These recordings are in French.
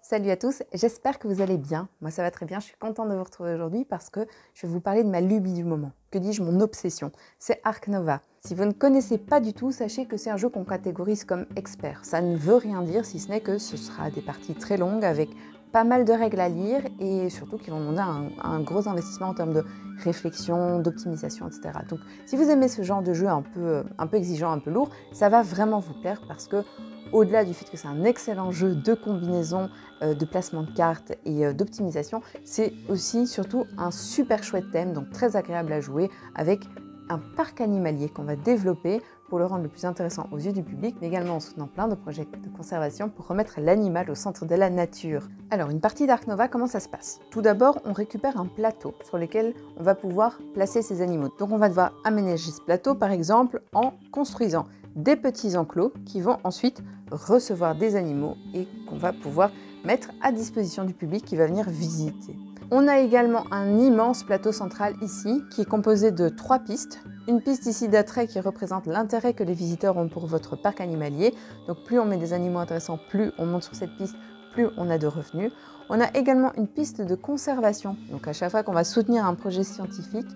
Salut à tous, j'espère que vous allez bien. Moi ça va très bien, je suis contente de vous retrouver aujourd'hui parce que je vais vous parler de ma lubie du moment. Que dis-je, mon obsession, c'est Ark Nova. Si vous ne connaissez pas du tout, sachez que c'est un jeu qu'on catégorise comme expert. Ça ne veut rien dire si ce n'est que ce sera des parties très longues avec pas mal de règles à lire et surtout qui vont demander un gros investissement en termes de réflexion, d'optimisation, etc. Donc si vous aimez ce genre de jeu un peu exigeant, un peu lourd, ça va vraiment vous plaire parce que au-delà du fait que c'est un excellent jeu de combinaison, de placement de cartes et d'optimisation, c'est aussi surtout un super chouette thème, donc très agréable à jouer avec un parc animalier qu'on va développer pour le rendre le plus intéressant aux yeux du public, mais également en soutenant plein de projets de conservation pour remettre l'animal au centre de la nature. Alors, une partie d'Ark Nova, comment ça se passe? Tout d'abord, on récupère un plateau sur lequel on va pouvoir placer ces animaux. Donc, on va devoir aménager ce plateau, par exemple, en construisant des petits enclos qui vont ensuite recevoir des animaux et qu'on va pouvoir mettre à disposition du public qui va venir visiter. On a également un immense plateau central ici qui est composé de 3 pistes. Une piste ici d'attrait qui représente l'intérêt que les visiteurs ont pour votre parc animalier. Donc plus on met des animaux intéressants, plus on monte sur cette piste, plus on a de revenus. On a également une piste de conservation. Donc à chaque fois qu'on va soutenir un projet scientifique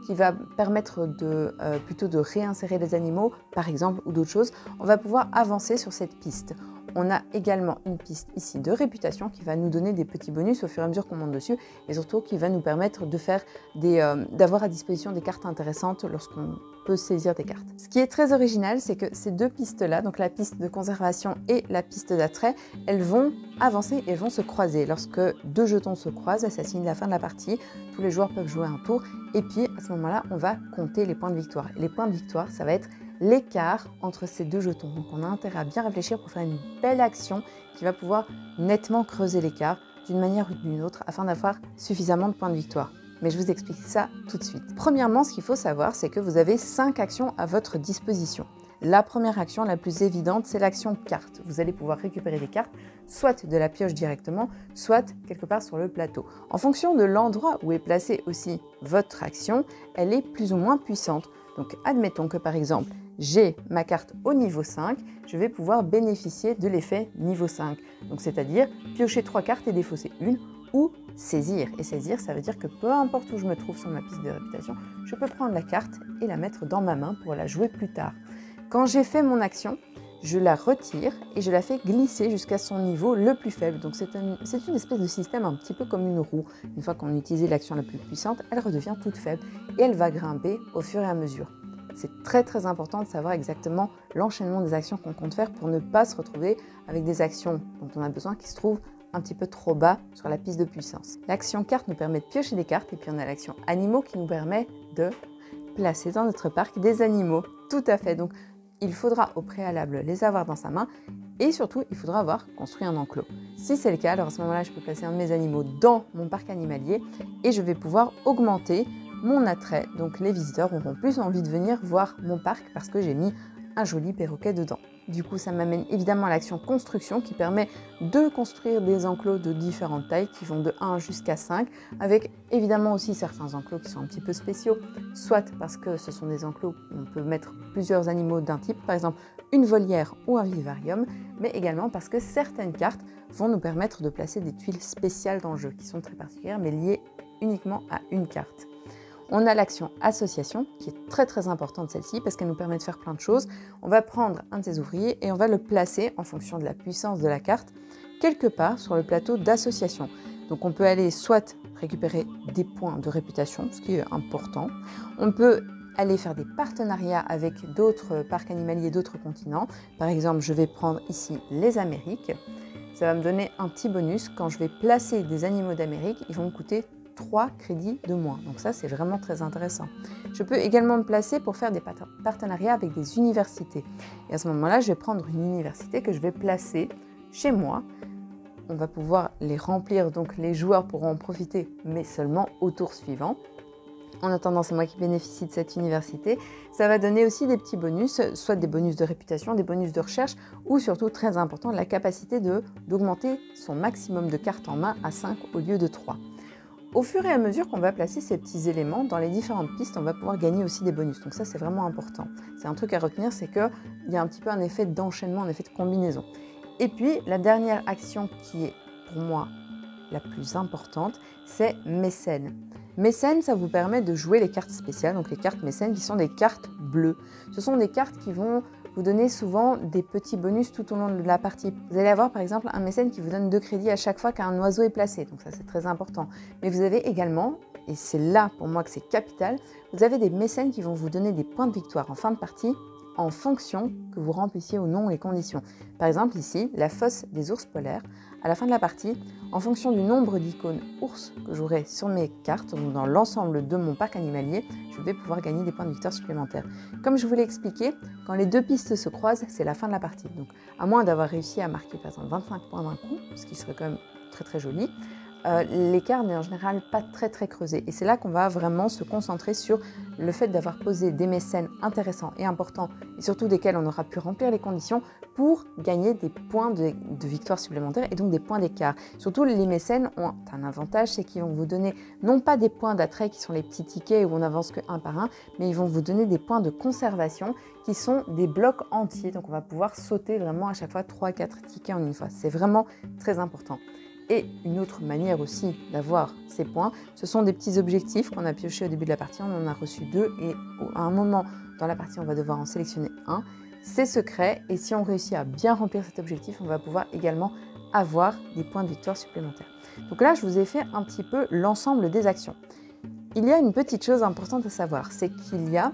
qui va permettre plutôt de réinsérer les animaux, par exemple, ou d'autres choses, on va pouvoir avancer sur cette piste. On a également une piste ici de réputation qui va nous donner des petits bonus au fur et à mesure qu'on monte dessus et surtout qui va nous permettre de faire d'avoir à disposition des cartes intéressantes lorsqu'on peut saisir des cartes. Ce qui est très original, c'est que ces deux pistes-là, donc la piste de conservation et la piste d'attrait, elles vont avancer et elles vont se croiser. Lorsque deux jetons se croisent, ça signe la fin de la partie. Tous les joueurs peuvent jouer un tour et puis à ce moment-là, on va compter les points de victoire. Et les points de victoire, ça va être l'écart entre ces deux jetons. Donc on a intérêt à bien réfléchir pour faire une belle action qui va pouvoir nettement creuser l'écart d'une manière ou d'une autre afin d'avoir suffisamment de points de victoire. Mais je vous explique ça tout de suite. Premièrement, ce qu'il faut savoir, c'est que vous avez 5 actions à votre disposition. La première action, la plus évidente, c'est l'action carte. Vous allez pouvoir récupérer des cartes, soit de la pioche directement, soit quelque part sur le plateau. En fonction de l'endroit où est placée aussi votre action, elle est plus ou moins puissante. Donc admettons que par exemple, j'ai ma carte au niveau 5, je vais pouvoir bénéficier de l'effet niveau 5. Donc c'est-à-dire piocher 3 cartes et défausser une ou saisir. Et saisir, ça veut dire que peu importe où je me trouve sur ma piste de réputation, je peux prendre la carte et la mettre dans ma main pour la jouer plus tard. Quand j'ai fait mon action, je la retire et je la fais glisser jusqu'à son niveau le plus faible. Donc c'est une espèce de système un petit peu comme une roue. Une fois qu'on utilise l'action la plus puissante, elle redevient toute faible et elle va grimper au fur et à mesure. C'est très important de savoir exactement l'enchaînement des actions qu'on compte faire pour ne pas se retrouver avec des actions dont on a besoin qui se trouvent un petit peu trop bas sur la piste de puissance. L'action carte nous permet de piocher des cartes et puis on a l'action animaux qui nous permet de placer dans notre parc des animaux. Tout à fait. Donc il faudra au préalable les avoir dans sa main et surtout il faudra avoir construit un enclos. Si c'est le cas, alors à ce moment-là je peux placer un de mes animaux dans mon parc animalier et je vais pouvoir augmenter mon attrait. Donc les visiteurs auront plus envie de venir voir mon parc parce que j'ai mis un joli perroquet dedans. Du coup, ça m'amène évidemment à l'action construction qui permet de construire des enclos de différentes tailles qui vont de 1 jusqu'à 5 avec évidemment aussi certains enclos qui sont un petit peu spéciaux, soit parce que ce sont des enclos où on peut mettre plusieurs animaux d'un type, par exemple une volière ou un vivarium, mais également parce que certaines cartes vont nous permettre de placer des tuiles spéciales dans le jeu qui sont très particulières mais liées uniquement à une carte. On a l'action association qui est très importante celle-ci parce qu'elle nous permet de faire plein de choses. On va prendre un de ces ouvriers et on va le placer en fonction de la puissance de la carte quelque part sur le plateau d'association. Donc on peut aller soit récupérer des points de réputation, ce qui est important. On peut aller faire des partenariats avec d'autres parcs animaliers, d'autres continents. Par exemple, je vais prendre ici les Amériques. Ça va me donner un petit bonus. Quand je vais placer des animaux d'Amérique, ils vont me coûter 3 crédits de moins. Donc ça, c'est vraiment très intéressant. Je peux également me placer pour faire des partenariats avec des universités. Et à ce moment-là, je vais prendre une université que je vais placer chez moi. On va pouvoir les remplir, donc les joueurs pourront en profiter, mais seulement au tour suivant. En attendant, c'est moi qui bénéficie de cette université. Ça va donner aussi des petits bonus, soit des bonus de réputation, des bonus de recherche, ou surtout, très important, la capacité d'augmenter son maximum de cartes en main à 5 au lieu de 3. Au fur et à mesure qu'on va placer ces petits éléments dans les différentes pistes, on va pouvoir gagner aussi des bonus. Donc ça, c'est vraiment important. C'est un truc à retenir, c'est qu'il y a un petit peu un effet d'enchaînement, un effet de combinaison. Et puis, la dernière action qui est pour moi la plus importante, c'est mécène. Mécène, ça vous permet de jouer les cartes spéciales, donc les cartes mécènes qui sont des cartes bleues. Ce sont des cartes qui vont vous donner souvent des petits bonus tout au long de la partie. Vous allez avoir par exemple un mécène qui vous donne 2 crédits à chaque fois qu'un oiseau est placé, donc ça c'est très important. Mais vous avez également, et c'est là pour moi que c'est capital, vous avez des mécènes qui vont vous donner des points de victoire en fin de partie en fonction que vous remplissiez ou non les conditions. Par exemple ici, la fosse des ours polaires, à la fin de la partie, en fonction du nombre d'icônes ours que j'aurai sur mes cartes, donc dans l'ensemble de mon parc animalier, je vais pouvoir gagner des points de victoire supplémentaires. Comme je vous l'ai expliqué, quand les deux pistes se croisent, c'est la fin de la partie. Donc à moins d'avoir réussi à marquer par exemple 25 points d'un coup, ce qui serait quand même très joli, l'écart n'est en général pas très creusé. Et c'est là qu'on va vraiment se concentrer sur le fait d'avoir posé des mécènes intéressants et importants, et surtout desquels on aura pu remplir les conditions pour gagner des points de victoire supplémentaires et donc des points d'écart. Surtout les mécènes ont un avantage, c'est qu'ils vont vous donner non pas des points d'attrait qui sont les petits tickets où on n'avance que un par un, mais ils vont vous donner des points de conservation qui sont des blocs entiers. Donc on va pouvoir sauter vraiment à chaque fois 3-4 tickets en une fois. C'est vraiment très important. Et une autre manière aussi d'avoir ces points, ce sont des petits objectifs qu'on a piochés au début de la partie. On en a reçu 2 et à un moment dans la partie, on va devoir en sélectionner un. C'est secret et si on réussit à bien remplir cet objectif, on va pouvoir également avoir des points de victoire supplémentaires. Donc là, je vous ai fait un petit peu l'ensemble des actions. Il y a une petite chose importante à savoir, c'est qu'il y a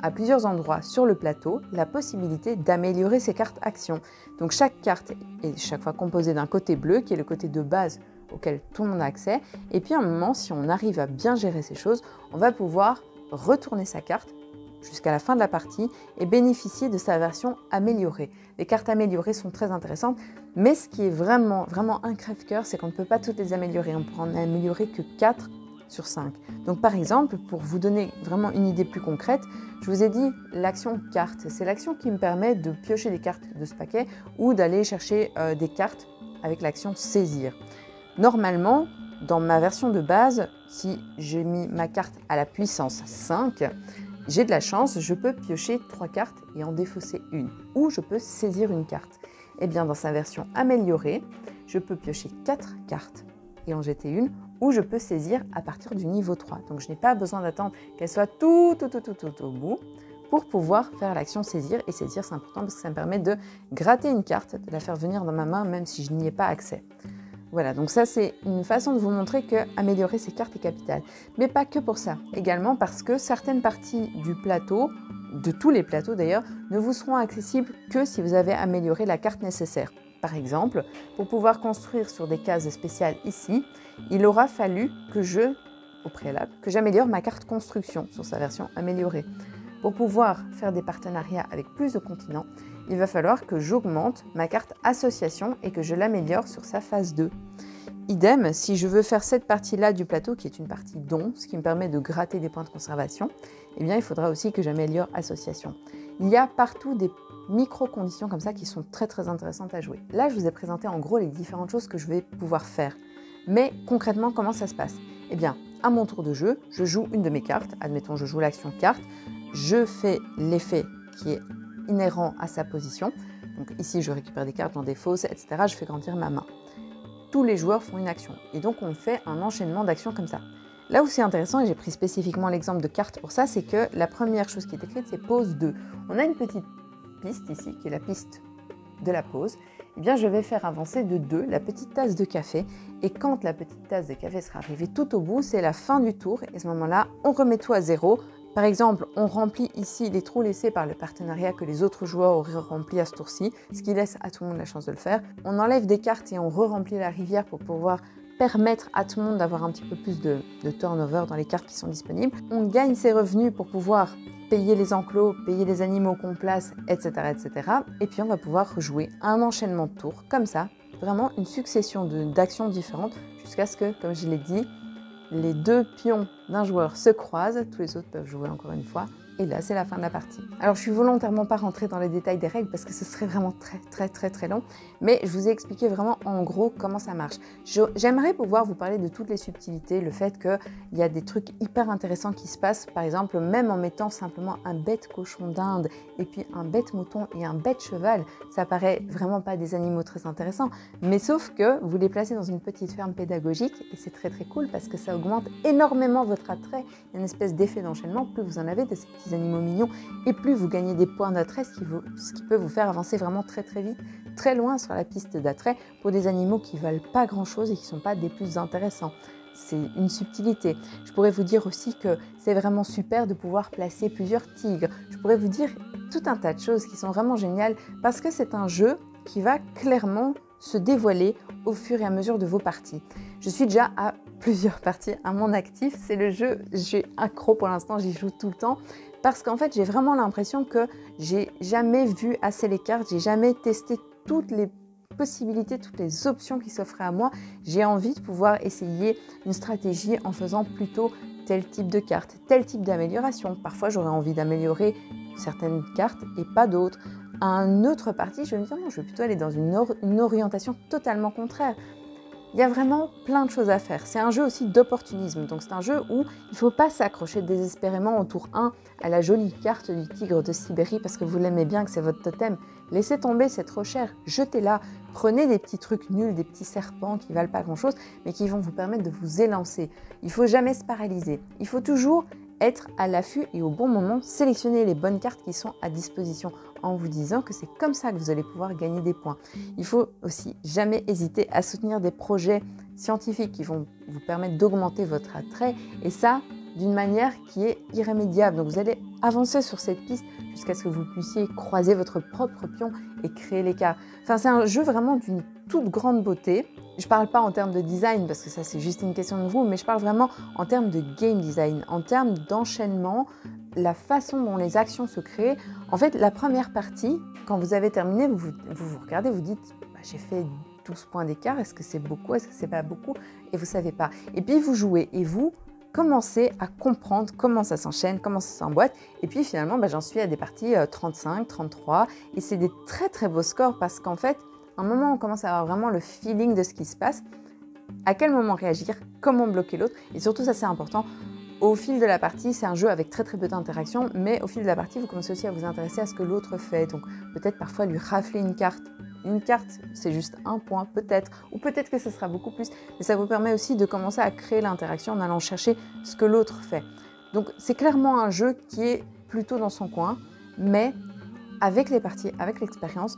à plusieurs endroits sur le plateau la possibilité d'améliorer ces cartes actions. Donc chaque carte est chaque fois composée d'un côté bleu qui est le côté de base auquel tout le monde a accès. Et puis à un moment, si on arrive à bien gérer ces choses, on va pouvoir retourner sa carte jusqu'à la fin de la partie et bénéficier de sa version améliorée. Les cartes améliorées sont très intéressantes, mais ce qui est vraiment un crève-cœur, c'est qu'on ne peut pas toutes les améliorer. On ne pourra en améliorer que 4 sur 5. Donc par exemple, pour vous donner vraiment une idée plus concrète, je vous ai dit l'action carte. C'est l'action qui me permet de piocher des cartes de ce paquet ou d'aller chercher des cartes avec l'action saisir. Normalement, dans ma version de base, si j'ai mis ma carte à la puissance 5, j'ai de la chance, je peux piocher 3 cartes et en défausser une. Ou je peux saisir une carte. Et bien dans sa version améliorée, je peux piocher 4 cartes et en jeter une, ou je peux saisir à partir du niveau 3. Donc je n'ai pas besoin d'attendre qu'elle soit tout au bout pour pouvoir faire l'action saisir. Et saisir, c'est important parce que ça me permet de gratter une carte, de la faire venir dans ma main même si je n'y ai pas accès. Voilà, donc ça c'est une façon de vous montrer que améliorer ces cartes est capital. Mais pas que pour ça, également parce que certaines parties du plateau, de tous les plateaux d'ailleurs, ne vous seront accessibles que si vous avez amélioré la carte nécessaire. Par exemple, pour pouvoir construire sur des cases spéciales ici, il aura fallu que au préalable, que j'améliore ma carte construction sur sa version améliorée. Pour pouvoir faire des partenariats avec plus de continents, il va falloir que j'augmente ma carte association et que je l'améliore sur sa phase 2. Idem, si je veux faire cette partie-là du plateau, qui est une partie don, ce qui me permet de gratter des points de conservation, eh bien, il faudra aussi que j'améliore association. Il y a partout des micro-conditions comme ça qui sont très intéressantes à jouer. Là, je vous ai présenté en gros les différentes choses que je vais pouvoir faire. Mais concrètement, comment ça se passe? Eh bien, à mon tour de jeu, je joue une de mes cartes. Admettons, je joue l'action carte. Je fais l'effet qui est inhérent à sa position. Donc ici, je récupère des cartes, j'en défausse, etc. Je fais grandir ma main. Tous les joueurs font une action. Et donc, on fait un enchaînement d'actions comme ça. Là où c'est intéressant, et j'ai pris spécifiquement l'exemple de carte pour ça, c'est que la première chose qui est écrite, c'est pause 2. On a une petite piste ici, qui est la piste de la pause. Eh bien, je vais faire avancer de 2 la petite tasse de café. Et quand la petite tasse de café sera arrivée tout au bout, c'est la fin du tour. Et à ce moment-là, on remet tout à 0. Par exemple, on remplit ici les trous laissés par le partenariat que les autres joueurs auraient rempli à ce tour-ci, ce qui laisse à tout le monde la chance de le faire. On enlève des cartes et on re-remplit la rivière pour pouvoir permettre à tout le monde d'avoir un petit peu plus de turnover dans les cartes qui sont disponibles. On gagne ses revenus pour pouvoir payer les enclos, payer les animaux qu'on place, etc., etc. Et puis on va pouvoir rejouer un enchaînement de tours, comme ça, vraiment une succession d'actions différentes, jusqu'à ce que, comme je l'ai dit, les 2 pions d'un joueur se croisent, tous les autres peuvent jouer encore une fois, et là c'est la fin de la partie. Alors je suis volontairement pas rentrée dans les détails des règles parce que ce serait vraiment très long, mais je vous ai expliqué vraiment en gros comment ça marche. J'aimerais pouvoir vous parler de toutes les subtilités, le fait qu'il y a des trucs hyper intéressants qui se passent, par exemple même en mettant simplement un bête cochon d'Inde et puis un bête mouton et un bête cheval, ça paraît vraiment pas des animaux très intéressants, mais sauf que vous les placez dans une petite ferme pédagogique et c'est très cool parce que ça augmente énormément votre attrait. Il y a une espèce d'effet d'enchaînement, plus vous en avez de ces petits animaux mignons et plus vous gagnez des points d'attrait, ce qui peut vous faire avancer vraiment très vite, très loin sur la piste d'attrait pour des animaux qui valent pas grand chose et qui sont pas des plus intéressants. C'est une subtilité. Je pourrais vous dire aussi que c'est vraiment super de pouvoir placer plusieurs tigres. Je pourrais vous dire tout un tas de choses qui sont vraiment géniales parce que c'est un jeu qui va clairement se dévoiler au fur et à mesure de vos parties. Je suis déjà à plusieurs parties à mon actif. C'est le jeu, je suis accro pour l'instant, j'y joue tout le temps parce qu'en fait, j'ai vraiment l'impression que j'ai jamais vu assez les cartes, j'ai jamais testé toutes les possibilités, toutes les options qui s'offraient à moi. J'ai envie de pouvoir essayer une stratégie en faisant plutôt tel type de carte, tel type d'amélioration. Parfois, j'aurais envie d'améliorer certaines cartes et pas d'autres. À un autre parti, je vais me dire non, je vais plutôt aller dans une orientation totalement contraire. Il y a vraiment plein de choses à faire. C'est un jeu aussi d'opportunisme. Donc c'est un jeu où il ne faut pas s'accrocher désespérément au tour 1 à la jolie carte du tigre de Sibérie parce que vous l'aimez bien, que c'est votre totem. Laissez tomber, c'est trop cher. Jetez-la. Prenez des petits trucs nuls, des petits serpents qui ne valent pas grand-chose, mais qui vont vous permettre de vous élancer. Il ne faut jamais se paralyser. Il faut toujours être à l'affût et au bon moment sélectionner les bonnes cartes qui sont à disposition en vous disant que c'est comme ça que vous allez pouvoir gagner des points. Il faut aussi jamais hésiter à soutenir des projets scientifiques qui vont vous permettre d'augmenter votre attrait et ça d'une manière qui est irrémédiable. Donc vous allez avancer sur cette piste jusqu'à ce que vous puissiez croiser votre propre pion et créer l'écart. Enfin, c'est un jeu vraiment d'une toute grande beauté. Je ne parle pas en termes de design parce que ça c'est juste une question de goût, mais je parle vraiment en termes de game design, en termes d'enchaînement, la façon dont les actions se créent. En fait, la première partie, quand vous avez terminé, vous regardez, vous dites bah, j'ai fait 12 points d'écart, est-ce que c'est beaucoup, est-ce que c'est pas beaucoup? Et vous ne savez pas. Et puis vous jouez et vous commencez à comprendre comment ça s'enchaîne, comment ça s'emboîte. Et puis finalement, bah, j'en suis à des parties 35, 33 et c'est des très beaux scores parce qu'en fait, à un moment, on commence à avoir vraiment le feeling de ce qui se passe, à quel moment réagir, comment bloquer l'autre. Et surtout, ça c'est important, au fil de la partie, c'est un jeu avec très peu d'interaction, mais au fil de la partie, vous commencez aussi à vous intéresser à ce que l'autre fait. Donc peut-être parfois lui rafler une carte. Une carte, c'est juste un point, peut-être, ou peut-être que ce sera beaucoup plus. Mais ça vous permet aussi de commencer à créer l'interaction en allant chercher ce que l'autre fait. Donc c'est clairement un jeu qui est plutôt dans son coin, mais avec les parties, avec l'expérience,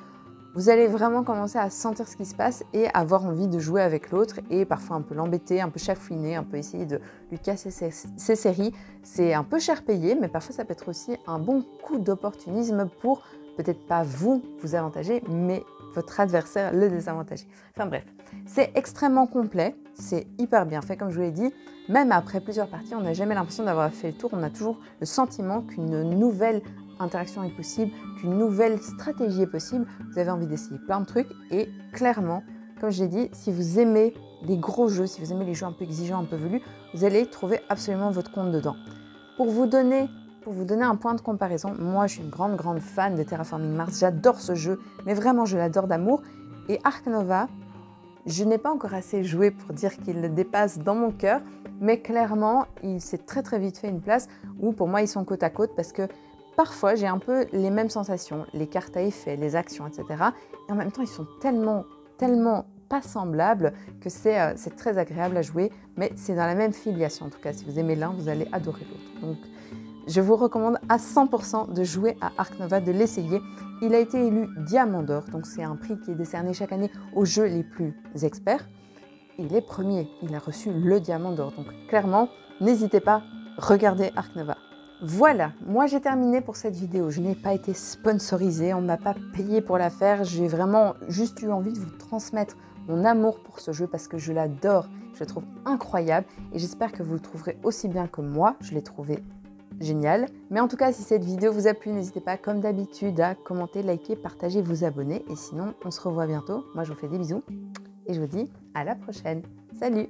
vous allez vraiment commencer à sentir ce qui se passe et avoir envie de jouer avec l'autre et parfois un peu l'embêter, un peu chafouiner, un peu essayer de lui casser ses séries. C'est un peu cher payé, mais parfois ça peut être aussi un bon coup d'opportunisme pour peut-être pas vous avantager, mais votre adversaire le désavantager. Enfin bref, c'est extrêmement complet, c'est hyper bien fait comme je vous l'ai dit. Même après plusieurs parties, on n'a jamais l'impression d'avoir fait le tour, on a toujours le sentiment qu'une nouvelle interaction est possible, qu'une nouvelle stratégie est possible. Vous avez envie d'essayer plein de trucs et clairement, comme je l'ai dit, si vous aimez les gros jeux, si vous aimez les jeux un peu exigeants, un peu velus, vous allez trouver absolument votre compte dedans. Pour vous donner un point de comparaison, moi je suis une grande fan de Terraforming Mars, j'adore ce jeu, mais vraiment je l'adore d'amour. Et Ark Nova, je n'ai pas encore assez joué pour dire qu'il le dépasse dans mon cœur, mais clairement il s'est très vite fait une place où pour moi ils sont côte à côte parce que parfois, j'ai un peu les mêmes sensations, les cartes à effet, les actions, etc. Et en même temps, ils sont tellement pas semblables que c'est très agréable à jouer, mais c'est dans la même filiation. En tout cas, si vous aimez l'un, vous allez adorer l'autre. Donc, je vous recommande à 100% de jouer à Ark Nova, de l'essayer. Il a été élu Diamant d'Or, donc c'est un prix qui est décerné chaque année aux jeux les plus experts. Il est premier, il a reçu le Diamant d'Or. Donc, clairement, n'hésitez pas, regardez Ark Nova. Voilà, moi j'ai terminé pour cette vidéo. Je n'ai pas été sponsorisée, on ne m'a pas payé pour la faire. J'ai vraiment juste eu envie de vous transmettre mon amour pour ce jeu parce que je l'adore, je le trouve incroyable et j'espère que vous le trouverez aussi bien que moi. Je l'ai trouvé génial. Mais en tout cas, si cette vidéo vous a plu, n'hésitez pas comme d'habitude à commenter, liker, partager, vous abonner. Et sinon, on se revoit bientôt. Moi, je vous fais des bisous et je vous dis à la prochaine. Salut!